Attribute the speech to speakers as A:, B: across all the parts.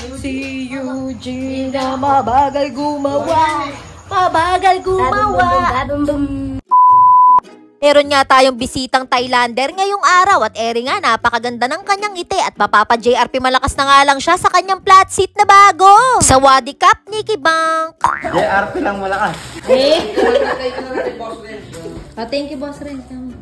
A: Si Eugene na mabagal gumawa. Mabagal gumawa. Meron nga tayong bisitang Thailander ngayong araw at eri nga napakaganda ng kanyang ngiti at mapapa JRP malakas na nga lang siya sa kanyang flat seat na bago. Sa Wadi Cup, Nicky Bank.
B: JRP lang malakas.
A: Thank you, Boss Ren.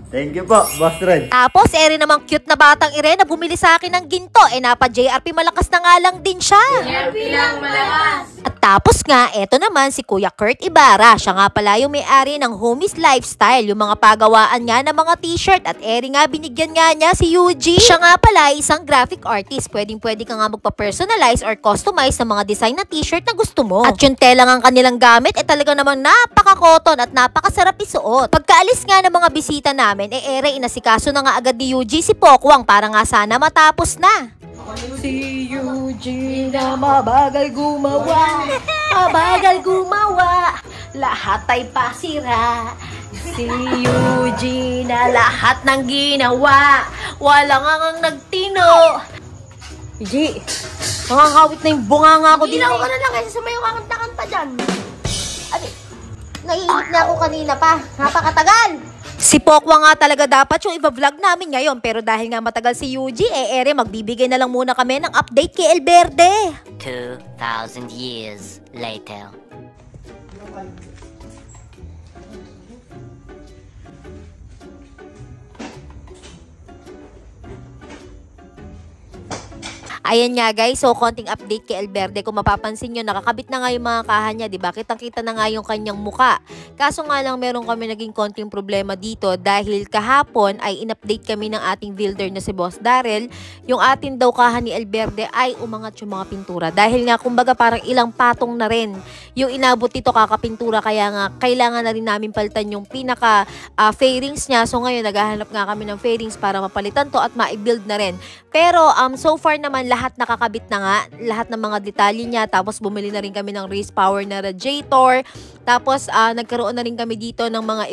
B: Thank you po, Boss Red.
A: Tapos, eri namang cute na batang Irene na bumili sa akin ng ginto. Napa JRP malakas na nga lang din siya.
C: JRP lang malakas.
A: At tapos nga, eto naman si Kuya Kurt Ibarra. Siya nga pala yung may-ari ng Homies Lifestyle. Yung mga pagawaan nga ng mga t-shirt. At eri nga, binigyan nga niya si Eugene. Siya nga pala isang graphic artist. Pwedeng-pwede ka nga magpa-personalize or customize ng mga design na t-shirt na gusto mo. At yung tela ng kanilang gamit, talaga namang napaka-cotton at napakasarap isuot. Pagkaalis nga ng mga bisita namin, ere inasikaso na nga agad ni Eugene si Pokwang para nga sana matapos na. Si Eugene na mabagal gumawa, mabagal gumawa, lahat ay pasira. Si Eugene na lahat ng ginawa, walang ang nagtino. Eugene, makakawit na yung bunganga ko din.
C: Ginaw ka na lang kasi sumayo ka kanta-kanta dyan.
A: Naiinip na ako kanina pa, napakatagal. Si Pokwang nga talaga dapat yung i-vlog namin ngayon. Pero dahil nga matagal si Eugene, ere magbibigay na lang muna kami ng update kay El Verde.
D: 2,000 years later.
A: Ayan nga guys, so konting update kay El Verde. Kung mapapansin nyo, nakakabit na nga yung mga kaha niya, diba? Kitang-kita na nga yung kanyang muka. Kaso nga lang meron kami naging konting problema dito dahil kahapon ay in-update kami ng ating builder na si Boss Darrell. Yung atin daw kaha ni El Verde ay umangat yung mga pintura. Dahil nga kumbaga parang ilang patong na rin yung inabot dito kakapintura. Kaya nga kailangan na rin namin palitan yung pinaka fairings niya. So ngayon naghahanap nga kami ng fairings para mapalitan to at ma-build na rin. Pero so far naman lahat nakakabit na nga, lahat ng mga detalye niya. Tapos bumili na rin kami ng race power na radiator. Tapos nagkaroon na rin kami dito ng mga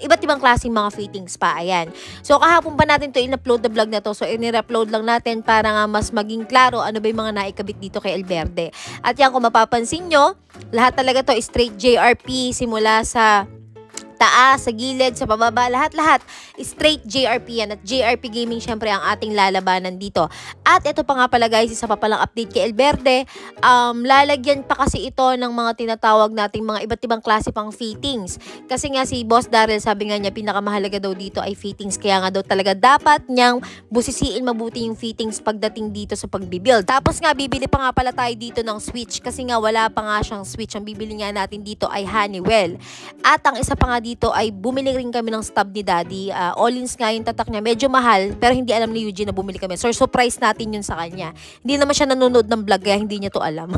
A: iba't ibang klaseng mga fittings pa. Ayan. So kahapon pa natin to in-upload na vlog na to. So in-upload lang natin para nga mas maging klaro ano ba yung mga naikabit dito kay El Verde. At yan kung mapapansin nyo, lahat talaga to straight JRP simula sa taas, sa gilid, sa pababa, lahat-lahat straight JRP yan. At JRP Gaming syempre ang ating lalabanan dito. At ito pa nga pala guys, isa pa palang update kay El Verde. Lalagyan pa kasi ito ng mga tinatawag nating mga iba't ibang klase pang fittings. Kasi nga si Boss Darrell, sabi nga niya pinakamahalaga daw dito ay fittings. Kaya nga daw talaga dapat niyang busisiin mabuti yung fittings pagdating dito sa pagbibuild. Tapos nga bibili pa nga pala tayo dito ng switch. Kasi nga wala pa nga siyang switch. Ang bibili nga natin dito ay Honeywell. At ang isa pa nga dito ay bumili rin kami ng stub ni Daddy. All-ins nga yung tatak niya. Medyo mahal, pero hindi alam ni Eugene na bumili kami. So, surprise natin yun sa kanya. Hindi naman siya nanonood ng vlog, kaya hindi niya to alam.